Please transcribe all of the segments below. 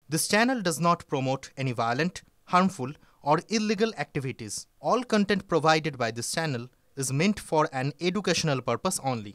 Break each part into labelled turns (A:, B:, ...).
A: This channel does not promote any violent, harmful, or illegal activities. All content provided by this channel is meant for an educational purpose only.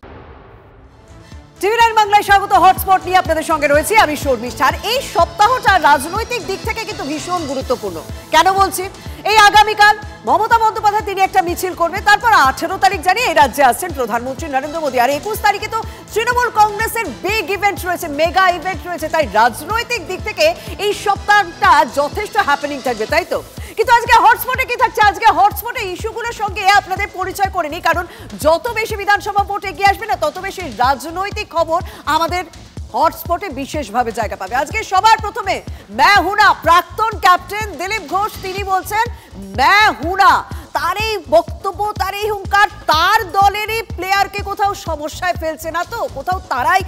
B: টিভি9 বাংলায় স্বাগত। Hotspot নিয়ে আপনাদের সঙ্গে রয়েছে আমি শর্মিষ্ঠা। আর এই সপ্তাহটা রাজনৈতিক দিক থেকে কিন্তু ভীষণ গুরুত্বপূর্ণ। কেন বলছি? এই আগামীকাল মমতা বন্দ্যোপাধ্যায় তিনি একটা মিছিল করবেন, তারপর 18 তারিখ জানিয়ে এই রাজ্যে আসছেন প্রধানমন্ত্রী নরেন্দ্র মোদী, আর 21 তারিখে তো তৃণমূল কংগ্রেসের বিগ ইভেন্ট রয়েছে, মেগা ইভেন্ট রয়েছে। তাই রাজনৈতিক দিক থেকে এই সপ্তাহটা যথেষ্ট হ্যাপেনিং থাকবে, তাই তো? কিন্তু আজকে হটস্পটে কি থাকছে? আজকে হটস্পটে ইস্যুগুলোর সঙ্গে আপনাদের পরিচয় করে নিই, কারণ যত বেশি বিধানসভা ভোট এগিয়ে আসবে না, তত বেশি রাজনৈতিক খবর আমাদের হটস্পটে বিশেষভাবে জায়গা পাবে। আজকে সবার প্রথমে मैं हूं ना প্রাক্তন ক্যাপ্টেন দিলীপ ঘোষ তিনি বলছেন मैं हूं ना। তার এই বক্তব্য, তার এই হুঙ্কার তার দলেরই প্লেয়ারকে কোথাও সমস্যায় ফেলছে না তো, কোথাও তারাই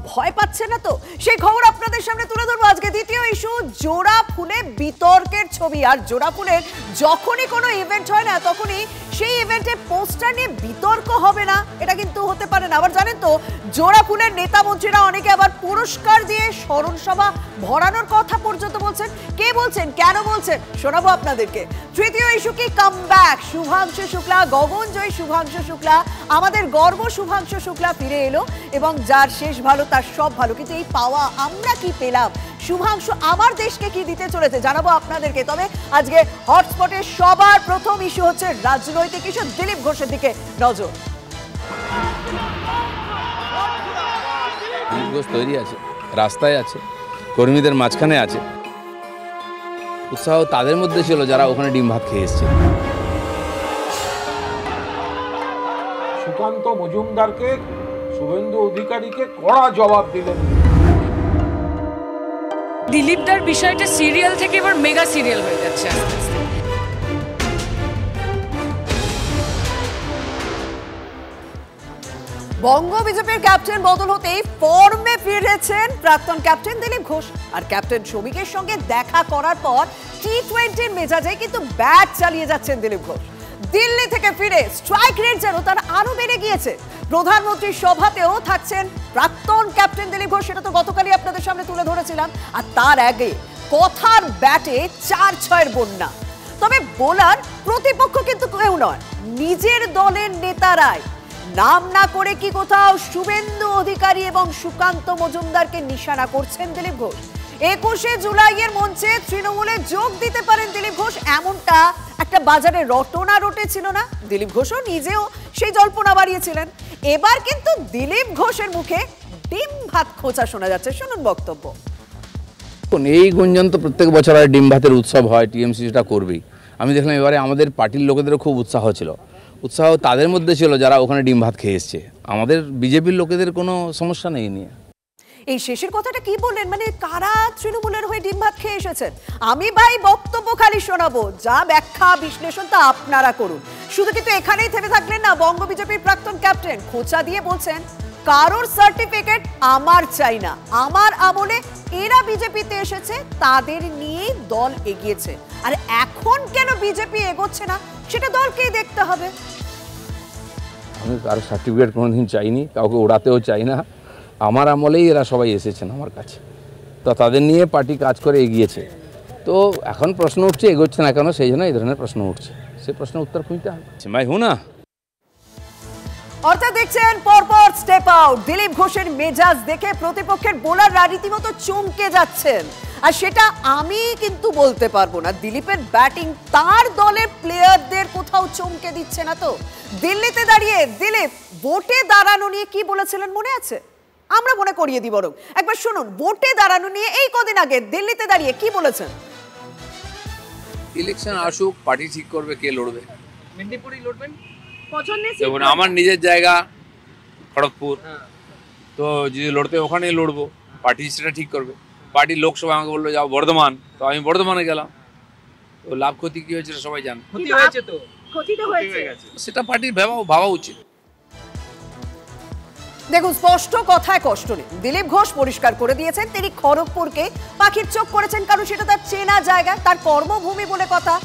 B: ভয় পাচ্ছে না তো, সেই খবর আপনাদের সামনে তুলে ধরবো। আজকে দ্বিতীয় ইস্যু জোড়া ফুলে বিতর্কের ছবি। আর জোড়া ফুলের যখনই কোনো ইভেন্ট হয় না, তখনই সেই ইভেন্টে পোস্টার নিয়ে বিতর্ক হবে না এটা কিন্তু হতে পারে না। আবার জানেন তো, জোড়া ফুলের নেতা মন্ত্রীরা অনেকে আবার পুরস্কার দিয়ে স্মরণ সভা ভরানোর কথা পর্যন্ত বলছেন। কে বলছেন, কেন বলছেন, শোনাবো আপনাদেরকে। তৃতীয় ইস্যু কি কামব্যাক। শুভাংশু শুক্লা, গগনজয়ী শুভাংশু শুক্লা, আমাদের গর্ব শুভাংশু শুক্লা ফিরে এলো, এবং যার শেষ ভালো তার সব ভালো। কিন্তু এই পাওয়া আমরা কি পেলাম? শুভাংশু আমার দেশকে কি দিতে চলেছে জানাবো আপনাদেরকে। তবে আজকে হটস্পটে সবার প্রথম ইস্যু হচ্ছে রাজনৈতিক ইস্যু। দিলীপ ঘোষের দিকে নজর।
C: দিলীপ ঘোষ তৈরি আছে, রাস্তায় আছে, কর্মীদের মাঝখানে আছে। উৎসাহ তাদের মধ্যে ছিল যারা ওখানে ডিম ভাত খেয়ে এসছে।
D: সুকান্ত মজুমদারকে, শুভেন্দু অধিকারীকে কড়া জবাব দিলেন।
E: দিলীপদার বিষয়টা সিরিয়াল থেকে এবার মেগা সিরিয়াল হয়ে যাচ্ছে আস্তে আস্তে।
B: বঙ্গ বিজেপির ক্যাপ্টেন বদল হতেই ফর্মে ফিরেছেন প্রাক্তন ক্যাপ্টেন দিলীপ ঘোষ। আর ক্যাপ্টেন শ্রমিকের সঙ্গে দেখা করার পর টি20 মেজাজে কিন্তু ব্যাট চালিয়ে যাচ্ছেন দিলীপ ঘোষ। দিল্লি থেকে ফিরে স্ট্রাইক রেট যেন তার আরো বেড়ে গিয়েছে। প্রধানমন্ত্রীর সভাতেও থাকছেন প্রাক্তন ক্যাপ্টেন দিলীপ ঘোষ, সেটা তো গতকালই আপনাদের সামনে তুলে ধরেছিলাম। আর তার আগে কথার ব্যাটে 4-6 বন্যা। তবে বোলার প্রতিপক্ষ কিন্তু কেউ নয়, নিজের দলের নেতারাই। নাম না করে কি কোথাও শুভেন্দু অধিকারী এবং সুকান্ত মজুমদারকে নিশানা করছেন দিলীপ ঘোষ? 21শে জুলাইয়ের মঞ্চে তৃণমূলে যোগ দিতে পারেন দিলীপ ঘোষ, এমনটা একটা বাজারে রটনা রটেছিল না? দিলীপ ঘোষও নিজেও সেই জল্পনা বাড়িয়েছিলেন। এবার কিন্তু দিলীপ ঘোষের মুখে ডিম ভাত খোঁচা শোনা যাচ্ছে, শুনুন বক্তব্য।
C: এই গুঞ্জন তো প্রত্যেক বছর হয়, ডিম ভাতের উৎসব হয়, টিএমসি সেটা করবেই। আমি দেখলাম এবারে আমাদের পার্টির লোকেদেরও খুব উৎসাহ ছিল। উৎসাহ তাদের মধ্যে ছিল যারা ওখানে ডিম ভাত খেয়ে এসছে। আমাদের বিজেপির লোকেদের কোনো সমস্যা নেই নিয়ে।
B: এই শেষের কথাটা কি বললেন, মানে কারা তৃণমূলের হয়ে ডিম ভাত খেয়ে এসেছেন? আমি ভাই বক্তব্য খালি শোনাবো, যা ব্যাখ্যা বিশ্লেষণ তা আপনারা করুন। শুধু কিন্তু এখানেই থেমে থাকলেন না বঙ্গ বিজেপির প্রাক্তন ক্যাপ্টেন। খোঁচা দিয়ে বলছেন কারোর সার্টিফিকেট আমার চাই না, আমার আমলে এরা বিজেপিতে এসেছে, তাদের নিয়েই দল এগিয়েছে, আর এখন কেন বিজেপি এগোচ্ছে না সেটা দলকেই দেখতে হবে।
C: আমি কারোর সার্টিফিকেট কোনোদিন চাইনি, কাউকে ওড়াতেও চাই না। আমার আমলেই এরা সবাই এসেছেন আমার কাছে, তো তাদের নিয়ে পার্টি কাজ করে এগিয়েছে। তো এখন প্রশ্ন উঠছে এগোচ্ছে না কেন, সেই জন্য এই ধরনের প্রশ্ন উঠছে, সে প্রশ্নের উত্তর খুঁজতে হবে। मैं हूं ना।
B: অর্থাৎ দেখছেন পরপর স্টেপ আউট। দিলীপ ঘোষের মেজাজ দেখে প্রতিপক্ষের বোলাররা রীতিমতো চমকে যাচ্ছেন। আর সেটা আমি কিন্তু বলতে পারবো না, দিলীপের ব্যাটিং তার দলের প্লেয়ারদের কোথাও চমকে দিচ্ছে না তো? দিল্লিতে দাঁড়িয়ে দিলীপ ভোটে দাঁড়ানো নিয়ে কি বলেছিলেন মনে আছে? আমরা মনে করিয়ে দিই বরং একবার শুনুন। ভোটে দাঁড়ানো নিয়ে এই কদিন আগে দিল্লিতে দাঁড়িয়ে কি বলেছেন?
C: ইলেকশন আসুক, পার্টি ঠিক করবে কে লড়বে।
E: মেদিনীপুরেই লড়বেন?
C: দেখুন আমার নিজের জায়গা খড়গপুর, তো যদি লড়তে ওখানেই লড়বো, পার্টি সেটা ঠিক করবে। পার্টির লোকসভা আমাকে বললো যাও বর্ধমান, তো আমি বর্ধমানে গেলাম। তো লাভ ক্ষতি কি হয়েছে সবাই জানে।
E: ক্ষতি হয়েছে, তো ক্ষতি তো হয়েছে,
C: সেটা পার্টির ভাবা উচিত।
B: দেখুন, স্পষ্ট কথায় কষ্ট নেই। দিলীপ ঘোষ পরিষ্কার করে দিয়েছেন তিনি খড়গপুরকে পাখির চোখ করেছেন, কারণ সেটা তার চেনা জায়গা, তার কর্মভূমি বলে কথা।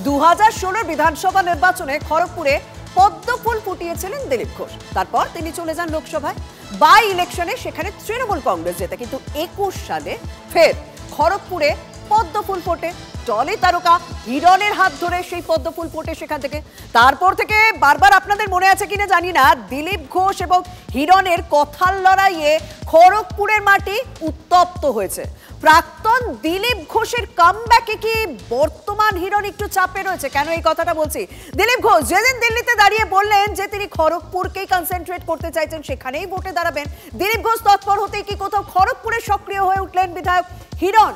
B: 2016 বিধানসভা নির্বাচনে খড়গপুরে পদ্মফুল ফুটিয়েছিলেন দিলীপ ঘোষ। তারপর তিনি চলে যান লোকসভায়। বাই ইলেকশনে সেখানে তৃণমূল কংগ্রেস জেতে, কিন্তু 21 সালে ফের খড়গপুরে পদ্মফুল ফোটে, টলি তারকা হিরণের হাত ধরে সেই পদ্মফুল ফোটে সেখান থেকে। তারপর থেকে বারবার আপনাদের মনে আছে কিনা জানি না, দিলীপ ঘোষ এবং হিরণের কথার লড়াইয়ে খড়গপুরের মাটি উত্তপ্ত হয়েছে। প্রাক্তন দিলীপ ঘোষের কামব্যাকে কি বর্তমান হিরণ একটু চাপে রয়েছে? কেন এই কথাটা বলছি, দিলীপ ঘোষ যেদিন দিল্লিতে দাঁড়িয়ে বললেন যে তিনি খড়গপুরকেই কনসেন্ট্রেট করতে চাইছেন, সেখানেই ভোটে দাঁড়াবেন, দিলীপ ঘোষ তৎপর হতেই কি কোথাও খড়গপুরে সক্রিয় হয়ে উঠলেন বিধায়ক হিরণ।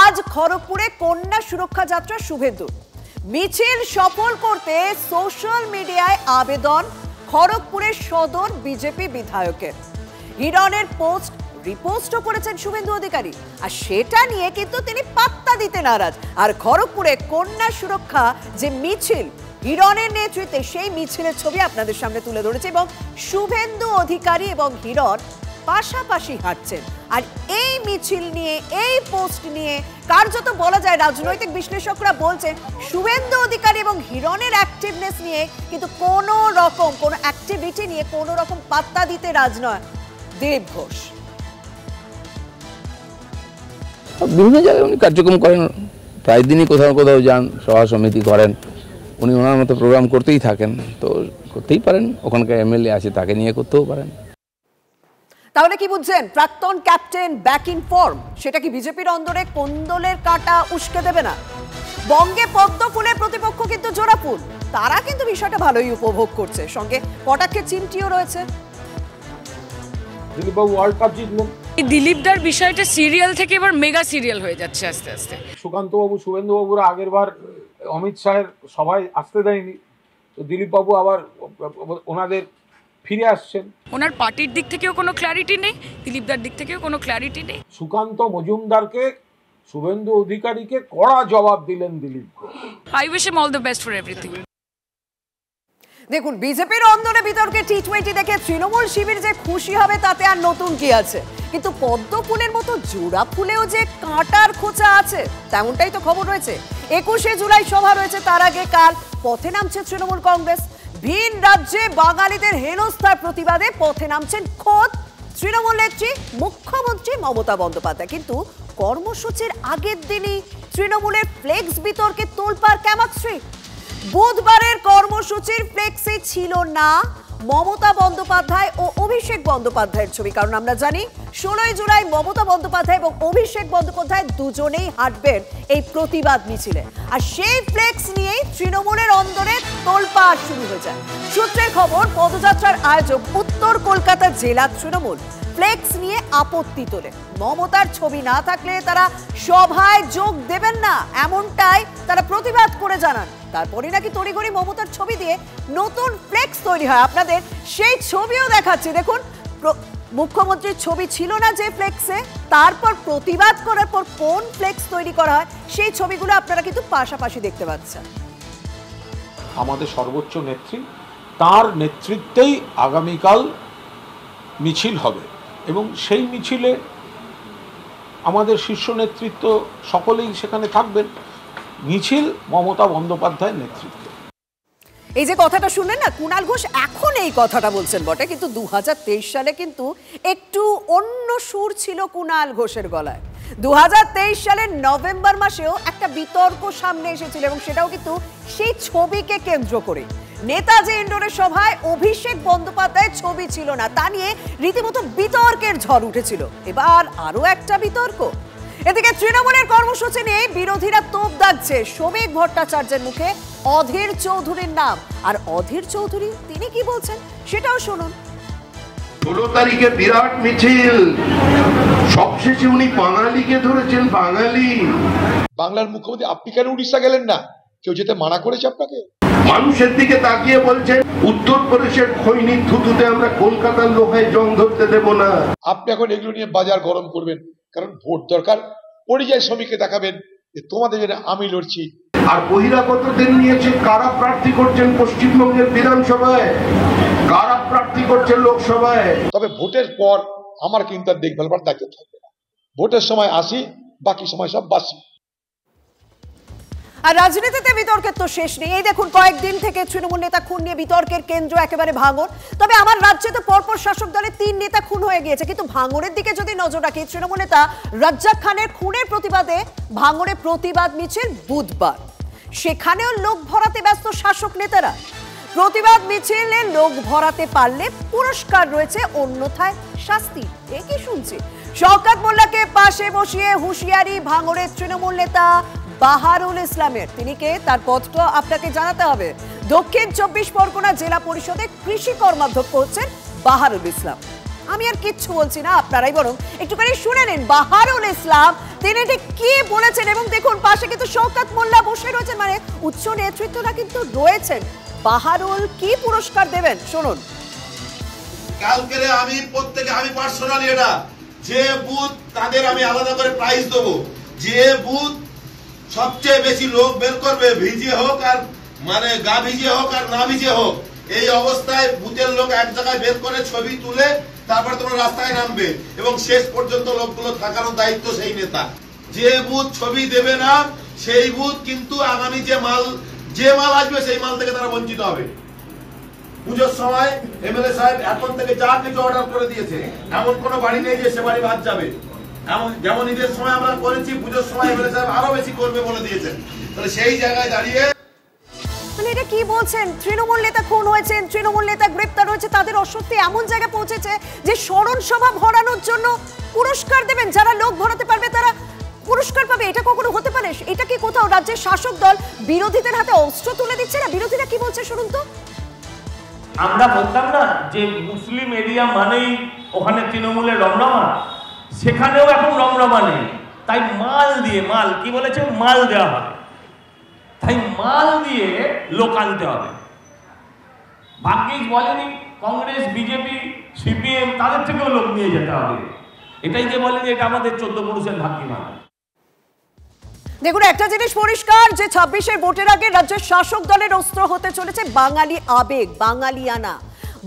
B: আজ খড়গপুরে কন্যা সুরক্ষা যাত্রা শুভেন্দু মিছিল সফল করতে সোশ্যাল মিডিয়ায় আবেদন খড়গপুরের সদর বিজেপি বিধায়কের। হিরণের পোস্ট রিপোস্টও করেছেন শুভেন্দু অধিকারী, আর সেটা নিয়ে কিন্তু তিনি পাত্তা দিতে নারাজ। আর খড়গপুরে কন্যা সুরক্ষা যে মিছিল হিরণের নেতৃত্বে, সেই মিছিলের ছবি আপনাদের সামনে তুলে ধরেছে এবং শুভেন্দু অধিকারী এবং হিরণ পাশাপাশি হাঁটছেন। আর এই মিছিল নিয়ে, এই পোস্ট নিয়ে কার্যত বলা যায় রাজনৈতিক বিশ্লেষকরা বলছেন শুভেন্দু অধিকারী এবং হিরণের অ্যাক্টিভনেস নিয়ে কিন্তু কোনো রকম কোনো অ্যাক্টিভিটি নিয়ে কোনো রকম পাত্তা দিতে রাজ নয় দিলীপ ঘোষ।
C: বিভিন্ন জায়গায় উনি কার্যক্রম করেন, প্রায় দিনই কোথাও কোথাও যান, সভা সমিতি করেন, উনি ওনার মতো প্রোগ্রাম করতেই থাকেন, তো করতেই পারেন। ওখানকার এমএলএ আছে, তাকে নিয়ে করতেও পারেন।
B: তাহলে কি বুঝছেন, প্রাক্তন ক্যাপ্টেন ব্যাক ইন ফর্ম, সেটা কি বিজেপির অন্দরে কোন্দলের কাঁটা উস্কে দেবে না? বঙ্গে পদ্ম ফুলের প্রতিপক্ষ কিন্তু জোড়া ফুল, তারা কিন্তু বিষয়টা ভালোই উপভোগ করছে, সঙ্গে কটাক্ষে চিমটিও রয়েছে।
D: দিলীপবাবু ওয়ার্ল্ড কাপ জিতলেন,
E: এই দিলীপদার বিষয়টা সিরিয়াল থেকে এবার মেগা সিরিয়াল হয়ে যাচ্ছে আস্তে আস্তে।
D: সুকান্তবাবু শুভেন্দুবাবুরা আগের বার অমিত শাহের সভায় আসতে দেয়নি, তো দিলীপবাবু আবার ওনাদের ফিরে আসছেন।
E: ওনার পার্টির দিক থেকেও কোনো ক্ল্যারিটি নেই, দিলীপদার দিক থেকেও কোনো ক্ল্যারিটি নেই।
D: সুকান্ত মজুমদারকে, শুভেন্দু অধিকারীকে কড়া জবাব দিলেন Dilip Ghosh.
E: I wish him all the best for everything.
B: দেখুন, বিজেপির অন্দরে বিতর্কে টি-20 দেখে তৃণমূল শিবির যে খুশি হবে তাতে আর নতুন কি আছে, কিন্তু পদ্ম ফুলের মতো জোড়া ফুলেও যে কাঁটার খোঁচা আছে তেমনটাই তো খবর রয়েছে। 21শে জুলাই সভা রয়েছে, তার আগে কাল পথে নামছে তৃণমূল কংগ্রেস। ভিন রাজ্যে বাঙালিদের হেনস্থার প্রতিবাদে পথে নামছেন খোদ তৃণমূল নেত্রী মুখ্যমন্ত্রী মমতা বন্দ্যোপাধ্যায়। কিন্তু কর্মসূচির আগের দিনই তৃণমূলের ফ্লেক্স বিতর্কে তোলপাড় ক্যামাক্সি। বুধবারের কর্মসূচির ফ্লেক্সে ছিল না মমতা বন্দ্যোপাধ্যায় ও অভিষেক বন্দ্যোপাধ্যায়ের ছবি, কারণ আমরা জানি 16ই জুলাই মমতা বন্দ্যোপাধ্যায় এবং অভিষেক বন্দ্যোপাধ্যায় দুজনেই হাঁটবেন এই প্রতিবাদ মিছিলে। আর সেই ফ্লেক্স নিয়েই তৃণমূলের অন্দরে তোলপাড় শুরু হয়ে যায়। সূত্রের খবর, পদযাত্রার আয়োজক উত্তর কলকাতা জেলা তৃণমূল ফ্লেক্স নিয়ে আপত্তি তোলে। মমতার ছবি না থাকলে তারা সভায় যোগ দেবেন না, এমনটাই তারা প্রতিবাদ করে জানান। তারপরে নাকি তড়িঘড়ি মমতার ছবি দিয়ে নতুন ফ্লেক্স তৈরি হয়। আপনাদের সেই ছবিও দেখাচ্ছি, দেখুন মুখ্যমন্ত্রীর ছবি ছিল না যে ফ্লেক্সে, তারপর প্রতিবাদ করার পর কোন ফ্লেক্স তৈরি করা হয় সেই ছবিগুলো আপনারা কিন্তু পাশাপাশি দেখতে পাচ্ছেন।
D: আমাদের সর্বোচ্চ নেত্রী, তার নেতৃত্বেই আগামীকাল মিছিল হবে এবং সেই মিছিলে আমাদের শীর্ষ নেতৃত্ব সকলেই সেখানে থাকবেন। মিছিল মমতা বন্দ্যোপাধ্যায়ের নেতৃত্বে।
B: এই যে কথাটা শুনলেন না, কুণাল ঘোষ এখন এই কথাটা বলছেন বটে, কিন্তু 2023 সালে কিন্তু একটু অন্য সুর ছিল কুণাল ঘোষের গলায়। 2023 সালের নভেম্বর মাসেও একটা বিতর্ক সামনে এসেছিল এবং সেটাও কিন্তু সেই ছবিকে কেন্দ্র করে। নেতাজি ইন্ডোরের সভায় অভিষেক বন্দ্যোপাধ্যায়ের ছবি ছিল না, তা নিয়ে রীতিমতো বিতর্কের ঝড় উঠেছিল। এবার আরো একটা বিতর্ক। এদিকে তৃণমূলের কর্মসূচি নিয়ে বিরোধীরা তোপ দাগছে শ্রমিক ভট্টাচার্যের মুখে অধীর চৌধুরীর নাম। আর অধীর চৌধুরী তিনি কি বলছেন সেটাও শুনুন।
F: 16 তারিখে বিরাট মিছিল, সবশেষে উনি বাঙালিকে ধরেছেন। বাঙালি,
G: বাংলার মুখ্যমন্ত্রী, আপনি কেন উড়িষ্যা গেলেন না? কেউ যেতে মানা করেছে আপনাকে?
F: মানুষের দিকে তাকিয়ে বলছেন উত্তরপ্রদেশের খৈনি থুতুতে আমরা কলকাতার লোহায় জং ধরতে দেব না।
G: আপনি এখন এগুলো নিয়ে বাজার গরম করবেন, কারণ ভোট দরকার। পরিযায়ী শ্রমিককে দেখাবেন যে তোমাদের জন্য আমি লড়ছি।
F: আর বহিরাগতদের নিয়েছে, কারা প্রার্থী করছেন পশ্চিমবঙ্গের বিধানসভায়, কারা প্রার্থী করছেন লোকসভায়।
G: তবে ভোটের পর আমার কিন্তু আর দেখভাল করার দায়িত্ব থাকবে না। ভোটের সময় আসি, বাকি সময় সব বাসি।
B: আর রাজনীতিতে বিতর্কের তো শেষ নেই। এই দেখুন, কয়েকদিন থেকে তৃণমূল নেতা খুন নিয়ে বিতর্কের কেন্দ্র একেবারে ভাঙড়। তবে আমার রাজ্যে তো পরপর শাসক দলের 3 নেতা খুন হয়ে গিয়েছে, কিন্তু ভাঙড়ের দিকে যদি নজর রাখি, তৃণমূল নেতা রাজ্জাক খানের খুনের প্রতিবাদে ভাঙড়ে প্রতিবাদ মিছিল বুধবার। সেখানেও লোক ভরাতে ব্যস্ত শাসক নেতারা। প্রতিবাদ মিছিলে লোক ভরাতে পারলে পুরস্কার রয়েছে, অন্যথায় শাস্তি। একই শুনছি। শওকত মোল্লাকে পাশে বসিয়ে হুঁশিয়ারি ভাঙড়ের তৃণমূল নেতা বাহারুল ইসলামের। তিনি কে, তার পদটা আপনাকে জানাতে হবে। দক্ষিণ 24 পরগনা জেলা পরিষদে কৃষি কর্মাধ্যক্ষ হচ্ছেন বাহারুল ইসলাম। আমি আর কিচ্ছু বলছি না, আপনারাই বরং একটুখানি শুনে নিন বাহারুল ইসলাম তিনি ঠিক কি বলেছেন। এবং দেখুন, পাশে কিন্তু শওকত মোল্লা বসে রয়েছেন, মানে উচ্চ নেতৃত্বরা কিন্তু রয়েছেন। বাহারুল কি পুরস্কার দেবেন শুনুন।
H: কালকে আমি পার্সোনালি এটা যে বুথ তাদের আমি আলাদা করে প্রাইজ দেবো, যে বুথ সবচেয়ে বেশি লোক বের করবে, ভিজিয়ে হোক আর মানে গা ভিজিয়ে হোক আর না ভিজিয়ে হোক, এই অবস্থায় বুথের লোক এক জায়গায় বের করে ছবি তুলে তারপর তোমরা রাস্তায় নামবে এবং শেষ পর্যন্ত লোকগুলো থাকারও দায়িত্ব সেই নেতা। যে বুথ ছবি দেবে না সেই বুথ কিন্তু আগামী যে মাল আসবে সেই মাল থেকে তারা বঞ্চিত হবে। পুজোর সময় এমএলএ সাহেব এখন থেকে যা কিছু অর্ডার করে দিয়েছে, এমন কোনো বাড়ি নেই যে সে বাড়ি বাদ যাবে। যেমন ঈদের সময় আমরা করেছি, পুজোর সময় এমএলএ সাহেব আরো বেশি করবে বলে দিয়েছেন। তাহলে সেই জায়গায় দাঁড়িয়ে
B: মানে এটা কি বলছেন? তৃণমূল নেতা খুন হয়েছেন, তৃণমূল নেতা গ্রেপ্তার হয়েছে, তাদের অসত্যি এমন জায়গায় পৌঁছেছে যে স্মরণ সভা ভরানোর জন্য পুরস্কার দেবেন। যারা লোক ভরাতে পারবে তারা পুরস্কার পাবে। এটা কখনো হতে পারে? এটা কি কোথাও রাজ্যের শাসক দল বিরোধীদের হাতে অস্ত্র তুলে দিচ্ছে না? বিরোধীরা কি বলছে শুনুন তো।
I: আমরা বলতাম না যে মুসলিম এরিয়া মানেই ওখানে তৃণমূলের রমরমা, সেখানেও এখন রমরমা নেই। তাই মাল দিয়ে, মাল কি বলেছে, মাল দেওয়া হবে। তাই মাল দিয়ে লোক আনতে হবে। ভাগ্যিস বলেনি কংগ্রেস, বিজেপি, সিপিএম তাদের থেকেও লোক নিয়ে যেতে হবে। এটাই যে বলেনি এটা আমাদের 14 পুরুষের ভাগ্যিমান।
B: দেখুন, একটা জিনিস পরিষ্কার যে 26-এর ভোটের আগে রাজ্যের শাসক দলের অস্ত্র হতে চলেছে বাঙালি আবেগ, বাঙালিয়ানা।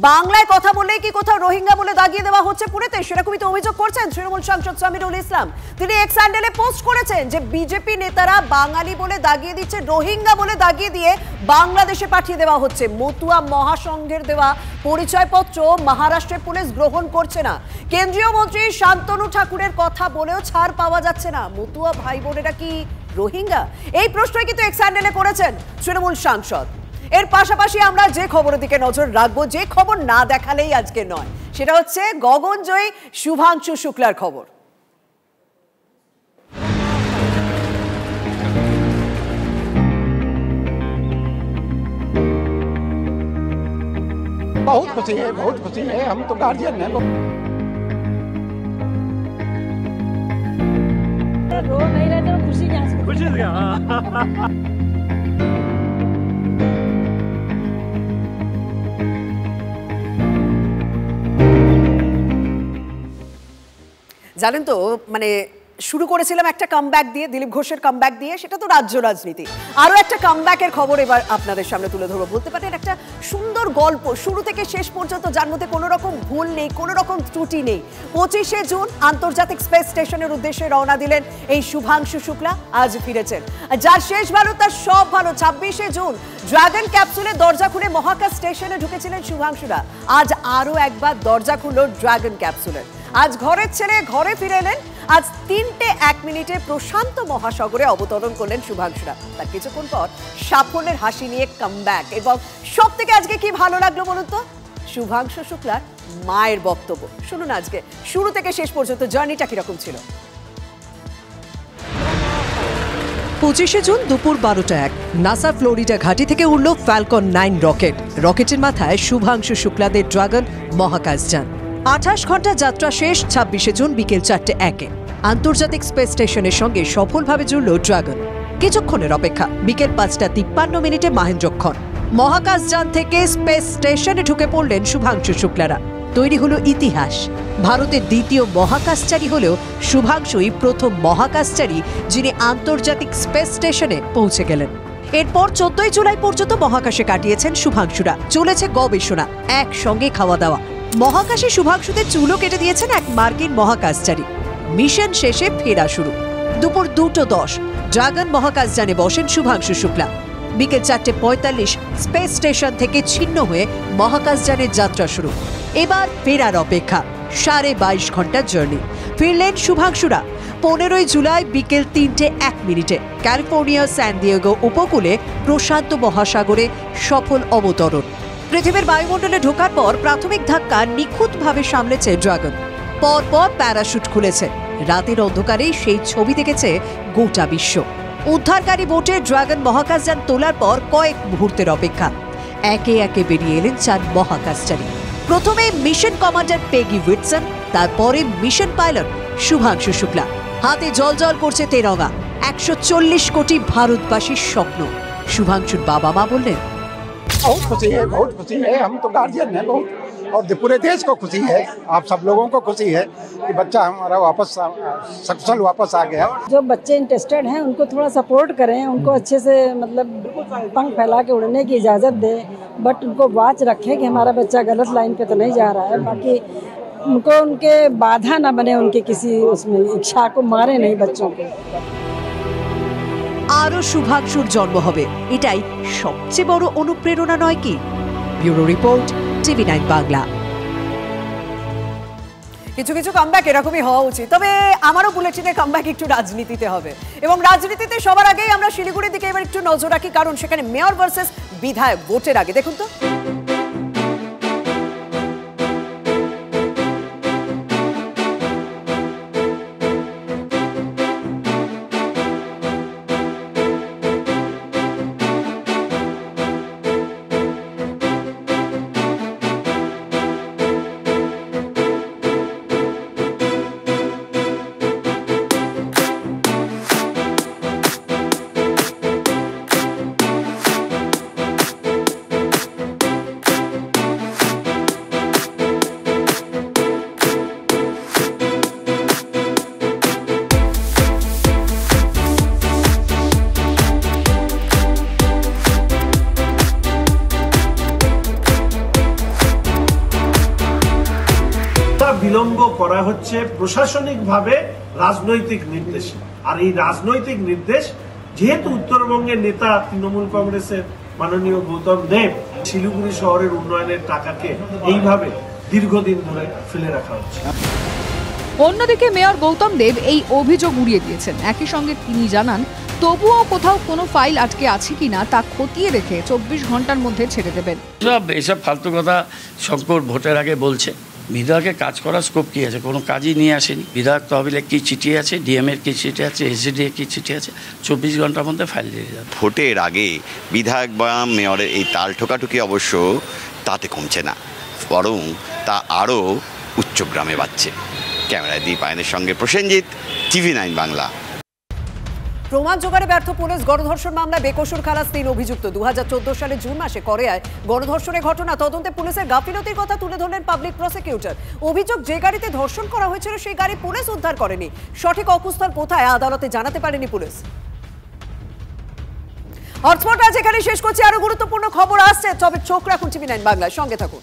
B: বাংলায় কথা বললেই কি কোথাও রোহিঙ্গা বলে দাগিয়ে দেওয়া হচ্ছে পুনেতে, সেরকমই তো অভিযোগ করছেন তৃণমূল সাংসদ সামিরুল ইসলাম। তিনি এক্স হ্যান্ডেলে পোস্ট করেছেন যে বিজেপি নেতারা বাঙালি বলে দাগিয়ে দিচ্ছে, রোহিঙ্গা বলে দাগিয়ে দিয়ে বাংলাদেশে পাঠিয়ে দেওয়া হচ্ছে। মতুয়া মহাসংঘের দেওয়া পরিচয়পত্র মহারাষ্ট্রের পুলিশ গ্রহণ করছে না। কেন্দ্রীয় মন্ত্রী শান্তনু ঠাকুরের কথা বলেও ছাড় পাওয়া যাচ্ছে না। মতুয়া ভাই বোনেরা কি রোহিঙ্গা? এই প্রশ্নই কিন্তু এক্স হ্যান্ডেলে করেছেন তৃণমূল সাংসদ। এর পাশাপাশি আমরা যে খবরের দিকে নজর রাখবো, যে খবর না দেখালেই আজকে নয়, সেটা হচ্ছে গগনজয়ী শুভাংশু শুক্লার খবর।
J: बहुत खुशी है, हम तो गार्जियन हैं।
K: रो नहीं रहे तो खुशी क्या?
B: জানেন তো, মানে শুরু করেছিলাম একটা কামব্যাক দিয়ে, দিলীপ ঘোষের কামব্যাক দিয়ে, সেটা তো রাজ্য রাজনীতি। আরও একটা কামব্যাকের খবর এবার আপনাদের সামনে তুলে ধরবো। বলতে পারেন একটা সুন্দর গল্প, শুরু থেকে শেষ পর্যন্ত, যার মধ্যে কোনো রকম ভুল নেই, কোনো রকম ত্রুটি নেই। 25শে জুন আন্তর্জাতিক স্পেস স্টেশনের উদ্দেশ্যে রওনা দিলেন এই শুভাংশু শুক্লা। আজ ফিরেছেন। যার শেষ ভালো তার সব ভালো। 26শে জুন ড্রাগন ক্যাপসুলের দরজা খুলে মহাকাশ স্টেশনে ঢুকেছিলেন শুভাংশুরা। আজ আরও একবার দরজা খুলল ড্রাগন ক্যাপসুলের। আজ ঘরের ছেলে ঘরে ফিরে এলেন। আজ 3:01 প্রশান্ত মহাসাগরে অবতরণ করলেন শুভাংশুরা। তার কিছুক্ষণ পর সাফল্যের হাসি নিয়ে কামব্যাক। এবং সব থেকে আজকে কি ভালো লাগলো বলুন তো, শুভাংশু শুক্লার মায়ের বক্তব্য শুনুন। আজকে শুরু থেকে শেষ পর্যন্ত জার্নিটা কিরকম ছিল।
L: 25শে জুন দুপুর 12টা 1 নাসা ফ্লোরিডা ঘাঁটি থেকে উড়ল ফ্যালকন 9 রকেট। রকেটের মাথায় শুভাংশু শুক্লাদের ড্রাগন মহাকাশযান। 28 ঘন্টা যাত্রা শেষ 26শে জুন বিকেল 4:01 আন্তর্জাতিক স্পেস স্টেশনের সঙ্গে সফলভাবে জুড়ল ড্রাগন। কিছুক্ষণের অপেক্ষা, বিকেল 5:53 মাহেন্দ্রক্ষণ মহাকাশযান থেকে স্পেস স্টেশনে ঢুকে পড়লেন শুভাংশু শুক্লারা। তৈরি হলো ইতিহাস। ভারতের দ্বিতীয় মহাকাশচারী হলেও শুভাংশুই প্রথম মহাকাশচারী যিনি আন্তর্জাতিক স্পেস স্টেশনে পৌঁছে গেলেন। এরপর 14 জুলাই পর্যন্ত মহাকাশে কাটিয়েছেন শুভাংশুরা। চলেছে গবেষণা, একসঙ্গে খাওয়া দাওয়া। মহাকাশে শুভাংশুদের চুলও কেটে দিয়েছেন এক মার্কিন মহাকাশচারী। মিশন শেষে ফেরা শুরু। দুপুর 2:10 ড্রাগন মহাকাশযানে বসেন শুভাংশু শুক্লা। বিকেল 4:45 স্পেস স্টেশন থেকে ছিন্ন হয়ে মহাকাশযানের যাত্রা শুরু। এবার ফেরার অপেক্ষা, 22.5 ঘন্টার জার্নি। ফিরলেন শুভাংশুরা 15 জুলাই বিকেল 3:01 ক্যালিফোর্নিয়ার স্যান দিয়েগো উপকূলে প্রশান্ত মহাসাগরে সফল অবতরণ। পৃথিবীর বায়ুমণ্ডলে ঢোকার পর প্রাথমিক ধাক্কা নিখুঁতভাবে সামলেছে ড্রাগন। পরপর প্যারাশুট খুলেছে। রাতের অন্ধকারে সেই ছবি দেখেছে গোটা বিশ্ব। উদ্ধারকারী বোটে ড্রাগন মহাকাশযান তোলার পর কয়েক মুহূর্তের অপেক্ষা। একে একে বেরিয়ে এলেন 4 মহাকাশচারী। প্রথমে মিশন কমান্ডার পেগি উইটসন, তারপরে মিশন পাইলট শুভাংশু শুক্লা। হাতে জল করছে তেরঙ্গা, 140 কোটি ভারতবাসীর স্বপ্ন। শুভাংশুর বাবা মা বললেন,
J: बहुत खुशी है। हम तो गार्जियन हैं बहुत, और पूरे देश को खुशी है, आप सब लोगों को खुशी है कि बच्चा हमारा वापस सक्सेसफुल वापस आ गया।
K: जो बच्चे इंटरेस्टेड हैं उनको थोड़ा सपोर्ट करें, उनको अच्छे से मतलब पंख फैला के उड़ने की इजाज़त दें, बट उनको वाच रखें कि हमारा बच्चा गलत लाइन पे तो नहीं जा रहा है। बाकी उनको उनके बाधा ना बने, उनके किसी उसमें इच्छा को मारे नहीं बच्चों को।
L: আরো শুভাংশুর জন্ম হবে, এটাই সবচেয়ে বড় অনুপ্রেরণা নয় কি? Bureau report, TV9 Bangla.
B: কিছু কিছু কামব্যাক এরকমই হওয়া উচিত। তবে আমারও বুলেটিনে কামব্যাক একটু রাজনীতিতে হবে, এবং রাজনীতিতে সবার আগেই আমরা শিলিগুড়ির দিকে এবার একটু নজর রাখি, কারণ সেখানে মেয়র ভার্সেস বিধায়ক ভোটের আগে দেখুন তো।
M: বিলম্ব করা হচ্ছে প্রশাসনিকভাবে রাজনৈতিক নির্দেশ। আর এই রাজনৈতিক নির্দেশ যেহেতু উত্তরবঙ্গের নেতা তৃণমূল কংগ্রেসের মাননীয় গৌতম দেব, শিলিগুড়ি শহরের উন্নয়নের টাকাকে এইভাবে দীর্ঘদিন ধরে ফেলে রাখা হচ্ছে।
N: অন্যদিকে মেয়র গৌতম দেব এই অভিযোগ উড়িয়ে দিয়েছেন। একই সঙ্গে তিনি জানান, তবুও কোথাও কোনো ফাইল আটকে আছে কিনা তা খতিয়ে দেখে 24 ঘন্টার মধ্যে ছেড়ে দেবেন।
O: এসব ফালতু কথা শঙ্কর ভোটের আগে বলছে। বিধায়কের কাজ করার স্কোপ কী আছে? কোনো কাজই নিয়ে আসেনি। বিধায়ক তহবিলে কী চিঠি আছে, ডিএমের কী চিঠি আছে, এসডিএ কী চিঠি আছে, 24 ঘন্টার মধ্যে ফাইল দিয়ে যাবে।
P: ভোটের আগে বিধায়ক বা মেয়রের এই তাল ঠোকাঠুকি অবশ্য তাতে কমছে না, বরং তা আরও উচ্চগ্রামে বাড়ছে। ক্যামেরায় দীপ আয়নের সঙ্গে প্রসেনজিৎ, TV9 বাংলা।
B: প্রমাণ জোগাড়ে ব্যর্থ পুলিশ, গণধর্ষণ মামলায় বেকসুর খালাস 3 অভিযুক্ত। 2014 সালের জুন মাসে কোরিয়ায় গণধর্ষণের ঘটনা তদন্তে পুলিশের গাফিলতির কথা তুলে ধরলেন পাবলিক প্রসিকিউটর। অভিযোগ, যে গাড়িতে ধর্ষণ করা হয়েছিল সেই গাড়ি পুলিশ উদ্ধার করেনি। সঠিক অকুস্থল কোথায় আদালতে জানাতে পারেনি পুলিশ। হটস্পট আজ এখানে শেষ করছি। আরো গুরুত্বপূর্ণ খবর আসছে, তবে চোখ রাখুন TV9 বাংলার সঙ্গে থাকুন।